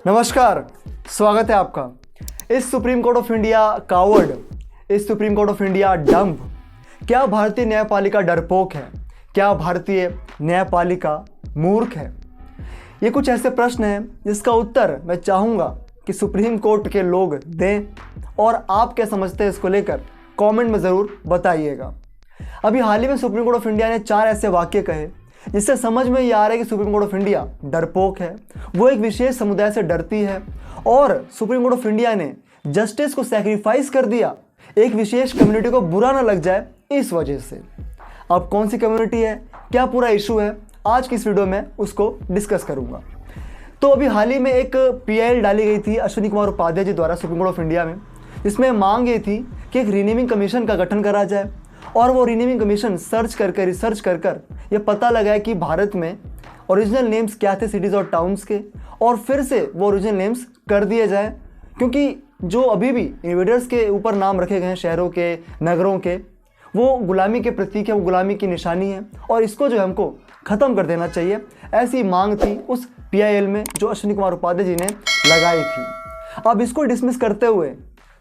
नमस्कार, स्वागत है आपका। इस supreme court of India coward, इस supreme court of India dump, क्या भारतीय न्यायपालिका डरपोक है? क्या भारतीय न्यायपालिका मूर्ख है? ये कुछ ऐसे प्रश्न हैं जिसका उत्तर मैं चाहूँगा कि सुप्रीम कोर्ट के लोग दें, और आप क्या समझते हैं इसको लेकर कमेंट में ज़रूर बताइएगा। अभी हाल ही में सुप्रीम कोर्ट ऑफ इंडिया ने 4 ऐसे वाक्य कहे जिससे समझ में ये आ रहा है कि सुप्रीम कोर्ट ऑफ इंडिया डरपोक है, वो एक विशेष समुदाय से डरती है, और सुप्रीम कोर्ट ऑफ इंडिया ने जस्टिस को सैक्रिफाइस कर दिया एक विशेष कम्युनिटी को बुरा ना लग जाए इस वजह से। अब कौन सी कम्युनिटी है, क्या पूरा इशू है, आज की इस वीडियो में उसको डिस्कस करूंगा। तो अभी हाल ही में एक पीआईएल डाली गई थी अश्विनी कुमार उपाध्याय जी द्वारा सुप्रीम कोर्ट ऑफ इंडिया में, जिसमें मांग ये थी कि एक रीनेमिंग कमीशन का गठन करा जाए, और वो रीनेमिंग कमीशन रिसर्च कर ये पता लगाए कि भारत में ओरिजिनल नेम्स क्या थे सिटीज़ और टाउन्स के, और फिर से वो ओरिजिनल नेम्स कर दिए जाए, क्योंकि जो अभी भी इन्वेडर्स के ऊपर नाम रखे गए हैं शहरों के, नगरों के, वो गुलामी के प्रतीक है, वो गुलामी की निशानी है, और इसको जो है हमको ख़त्म कर देना चाहिए। ऐसी मांग थी उस पीआईएल में जो अश्विनी कुमार उपाध्याय जी ने लगाई थी। अब इसको डिसमिस करते हुए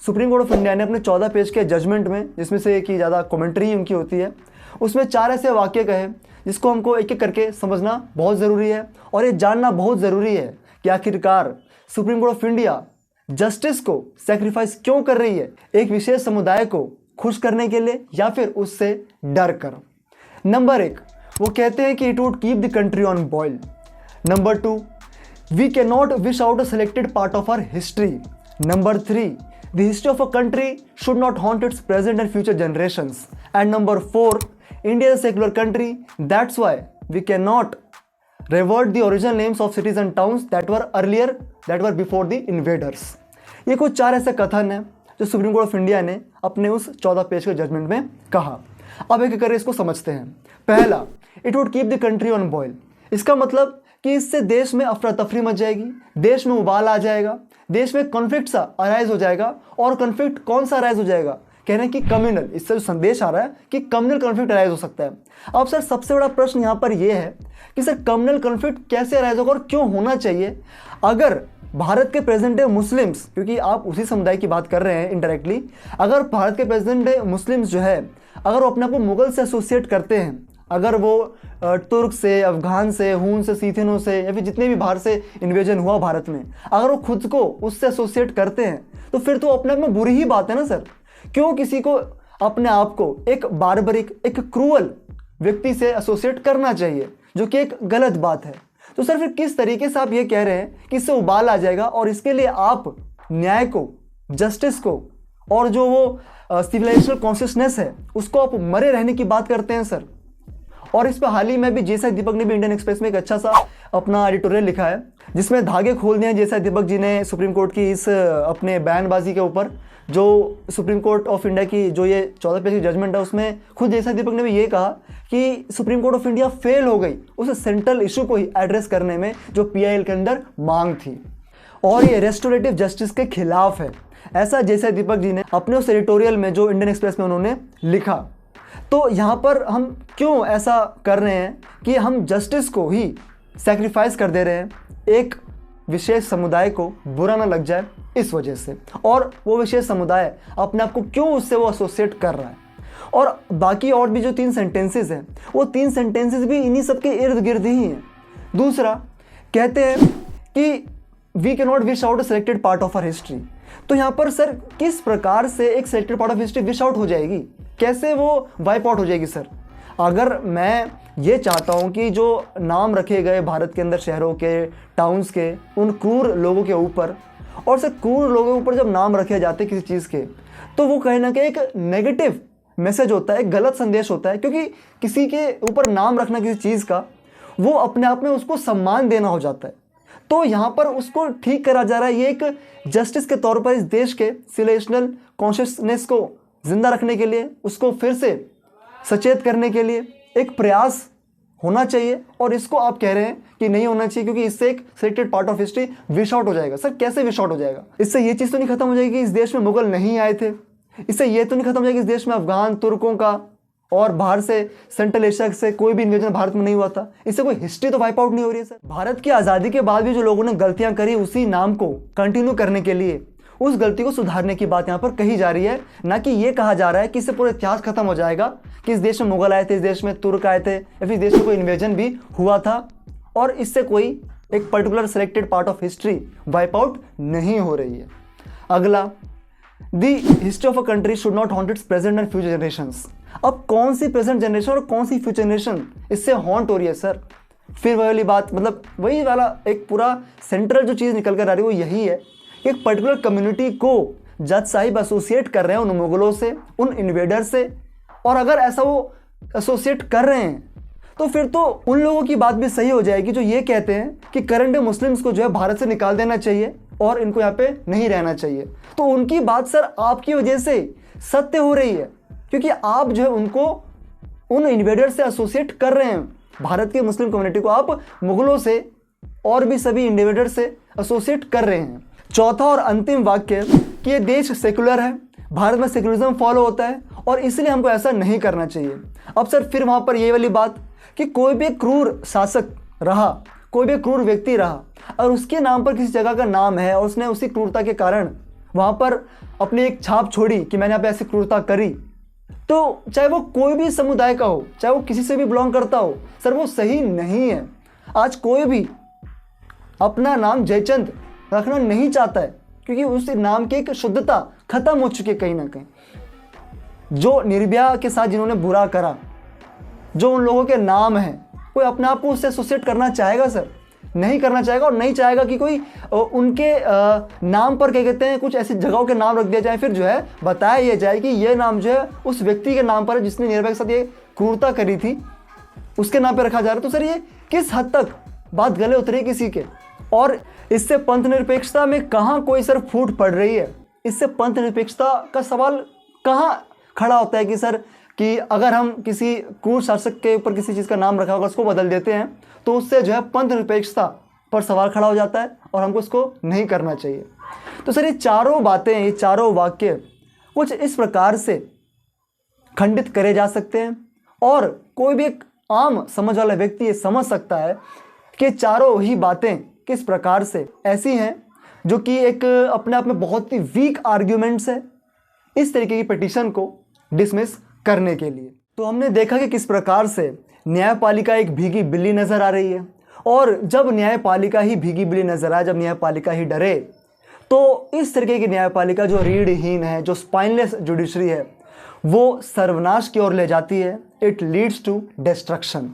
सुप्रीम कोर्ट ऑफ इंडिया ने अपने 14 पेज के जजमेंट में, जिसमें से कि ज़्यादा कमेंट्री उनकी होती है, उसमें 4 ऐसे वाक्य कहे जिसको हमको एक एक करके समझना बहुत ज़रूरी है, और ये जानना बहुत ज़रूरी है कि आखिरकार supreme court of India justice को सेक्रीफाइस क्यों कर रही है, एक विशेष समुदाय को खुश करने के लिए या फिर उससे डर कर। नंबर 1, वो कहते हैं कि it would keep the country on boil. Number 2, we can not wish out a selected part of our history. Number 3, the history of a country should not haunt its present and future generations. And number 4, India is a secular country, that's why we cannot revert the original names of cities and towns that were earlier, that were before the invaders. ये कुछ 4 ऐसे कथन हैं जो supreme court of India ने अपने उस 14 page के जजमेंट में कहा। अब एक करके इसको समझते हैं। पहला, it would keep the country on boil. इसका मतलब कि इससे देश में अफरा तफरी मच जाएगी, देश में उबाल आ जाएगा, देश में कॉन्फ्लिक्ट सा अराइज हो जाएगा। और कॉन्फ्लिक्ट कौन सा अराइज हो जाएगा? कह रहे हैं कि कम्युनल, इससे जो संदेश आ रहा है कि कम्युनल कॉन्फ्लिक्ट अराइज हो सकता है। अब सर सबसे बड़ा प्रश्न यहाँ पर यह है कि सर कम्युनल कॉन्फ्लिक्ट कैसे अराइज होगा और क्यों होना चाहिए? अगर भारत के प्रेजेंट डे मुस्लिम्स, क्योंकि आप उसी समुदाय की बात कर रहे हैं इनडायरेक्टली, अगर भारत के प्रेजेंट डे मुस्लिम्स जो है, अगर वो अपने आप को मुगल से एसोसिएट करते हैं, अगर वो तुर्क से, अफगान से, हून से, सीथियनों से, या फिर जितने भी बाहर से इन्वेजन हुआ भारत में, अगर वो खुद को उससे एसोसिएट करते हैं, तो फिर तो अपने आप में बुरी ही बात है ना सर। क्यों किसी को अपने आप को एक बारबरिक, एक क्रूअल व्यक्ति से एसोसिएट करना चाहिए, जो कि एक गलत बात है। तो सर फिर किस तरीके से आप ये कह रहे हैं कि इससे उबाल आ जाएगा, और इसके लिए आप न्याय को, जस्टिस को, और जो वो सिविलाइजेशनल कॉन्शियसनेस है उसको आप मरे रहने की बात करते हैं सर। और इस पर हाल ही में भी जयसाई दीपक ने भी इंडियन एक्सप्रेस में एक अच्छा सा अपना एडिटोरियल लिखा है, जिसमें धागे खोल दिए हैं जयसाई दीपक जी ने सुप्रीम कोर्ट की इस अपने बयानबाजी के ऊपर। जो सुप्रीम कोर्ट ऑफ इंडिया की जो ये 14 पेज की जजमेंट है, उसमें खुद जयसाई दीपक ने भी ये कहा कि supreme court of India fail हो गई उस सेंट्रल इशू को ही एड्रेस करने में जो पीआईएल के अंदर मांग थी, और ये रेस्टोरेटिव जस्टिस के खिलाफ है। ऐसा जयसाई दीपक जी ने अपने उस एडिटोरियल में जो इंडियन एक्सप्रेस में उन्होंने लिखा। तो यहाँ पर हम क्यों ऐसा कर रहे हैं कि हम जस्टिस को ही सैक्रिफाइस कर दे रहे हैं एक विशेष समुदाय को बुरा ना लग जाए इस वजह से, और वो विशेष समुदाय अपने आप को क्यों उससे वो एसोसिएट कर रहा है। और बाकी और भी जो 3 सेंटेंसेस हैं, वो 3 सेंटेंसेस भी इन्हीं सब के इर्द गिर्द ही हैं। दूसरा, कहते हैं कि we can not wish out a selected part of our history. तो यहाँ पर सर किस प्रकार से एक selected part of history wish out हो जाएगी, कैसे वो वाइप आउट हो जाएगी सर? अगर मैं ये चाहता हूँ कि जो नाम रखे गए भारत के अंदर शहरों के, टाउन्स के, उन क्रूर लोगों के ऊपर, और सर क्रूर लोगों के ऊपर जब नाम रखे जाते हैं किसी चीज़ के, तो वो कहीं ना कहीं एक नेगेटिव मैसेज होता है, एक गलत संदेश होता है, क्योंकि किसी के ऊपर नाम रखना किसी चीज़ का, वो अपने आप में उसको सम्मान देना हो जाता है। तो यहाँ पर उसको ठीक करा जा रहा है। ये एक जस्टिस के तौर पर इस देश के सिविलाइजेशनल कॉन्शियसनेस को जिंदा रखने के लिए, उसको फिर से सचेत करने के लिए एक प्रयास होना चाहिए, और इसको आप कह रहे हैं कि नहीं होना चाहिए क्योंकि इससे एक selected part of history wish out हो जाएगा। सर कैसे विश आउट हो जाएगा? इससे ये चीज़ तो नहीं खत्म हो जाएगी कि इस देश में मुगल नहीं आए थे, इससे ये तो नहीं खत्म हो जाएगी इस देश में अफगान, तुर्कों का और बाहर से सेंट्रल एशिया से कोई भी इन्वेजन भारत में नहीं हुआ था। इससे कोई हिस्ट्री तो वाइप आउट नहीं हो रही है सर। भारत की आज़ादी के बाद भी जो लोगों ने गलतियां करी उसी नाम को कंटिन्यू करने के लिए उस गलती को सुधारने की बात यहाँ पर कही जा रही है, ना कि ये कहा जा रहा है कि इससे पूरा इतिहास खत्म हो जाएगा कि इस देश में मुगल आए थे, इस देश में तुर्क आए थे, या फिर इस देश में कोई इन्वेजन भी हुआ था और इससे कोई एक particular selected part of history wipe out नहीं हो रही है। अगला, the history of a country should not haunt it's present and future generations. अब कौन सी प्रेजेंट जनरेशन और कौन सी फ्यूचर जनरेशन इससे हॉन्ट हो रही है सर? फिर वही वाली बात, मतलब वही वाला एक पूरा सेंट्रल जो चीज़ निकल कर आ रही है वो यही है कि एक पर्टिकुलर कम्युनिटी को जज साहिब एसोसिएट कर रहे हैं उन मुगलों से, उन इन्वेडर से। और अगर ऐसा वो एसोसिएट कर रहे हैं तो फिर तो उन लोगों की बात भी सही हो जाएगी जो ये कहते हैं कि करंट डे मुस्लिम्स को जो है भारत से निकाल देना चाहिए और इनको यहाँ पे नहीं रहना चाहिए। तो उनकी बात सर आपकी वजह से सत्य हो रही है, क्योंकि आप जो है उनको उन इन्वेडर से एसोसिएट कर रहे हैं। भारत की मुस्लिम कम्युनिटी को आप मुगलों से और भी सभी इन्वेडर से एसोसिएट कर रहे हैं। चौथा और अंतिम वाक्य कि ये देश सेकुलर है, भारत में सेकुलरिज्म फॉलो होता है और इसलिए हमको ऐसा नहीं करना चाहिए। अब सर फिर वहाँ पर ये वाली बात कि कोई भी क्रूर शासक रहा, कोई भी क्रूर व्यक्ति रहा और उसके नाम पर किसी जगह का नाम है और उसने उसी क्रूरता के कारण वहाँ पर अपनी एक छाप छोड़ी कि मैंने यहाँ पे ऐसी क्रूरता करी, तो चाहे वो कोई भी समुदाय का हो, चाहे वो किसी से भी बिलोंग करता हो, सर वो सही नहीं है। आज कोई भी अपना नाम जयचंद रखना नहीं चाहता है क्योंकि उस नाम की एक शुद्धता खत्म हो चुकी है कहीं ना कहीं। जो निर्भया के साथ जिन्होंने बुरा करा, जो उन लोगों के नाम है, कोई अपने आप को उससे एसोसिएट करना चाहेगा सर? नहीं करना चाहेगा। और नहीं चाहेगा कि कोई उनके नाम पर क्या कहते हैं कुछ ऐसी जगहों के नाम रख दिया जाए, फिर जो है बताया ये जाए कि ये नाम जो है उस व्यक्ति के नाम पर है जिसने निर्भया के साथ ये क्रूरता करी थी, उसके नाम पर रखा जा रहा है। तो सर ये किस हद तक बात गले उतरी किसी के? और इससे पंथ निरपेक्षता में कहाँ कोई सर फूट पड़ रही है? इससे पंथ निरपेक्षता का सवाल कहाँ खड़ा होता है कि सर कि अगर हम किसी क्रूर शासक के ऊपर किसी चीज़ का नाम रखा होगा उसको बदल देते हैं तो उससे जो है पंथ निरपेक्षता पर सवाल खड़ा हो जाता है और हमको इसको नहीं करना चाहिए। तो सर ये चारों बातें, ये चारों वाक्य कुछ इस प्रकार से खंडित करे जा सकते हैं और कोई भी एक आम समझ वाला व्यक्ति ये समझ सकता है कि चारों ही बातें किस प्रकार से ऐसी हैं जो कि एक अपने आप में बहुत ही वीक आर्ग्यूमेंट्स है इस तरीके की पिटीशन को डिसमिस करने के लिए। तो हमने देखा कि किस प्रकार से न्यायपालिका एक भीगी बिल्ली नजर आ रही है और जब न्यायपालिका ही भीगी बिल्ली नजर आए, जब न्यायपालिका ही डरे, तो इस तरीके की न्यायपालिका जो रीढ़हीन है, जो स्पाइनलेस जुडिशरी है, वो सर्वनाश की ओर ले जाती है। It leads to destruction.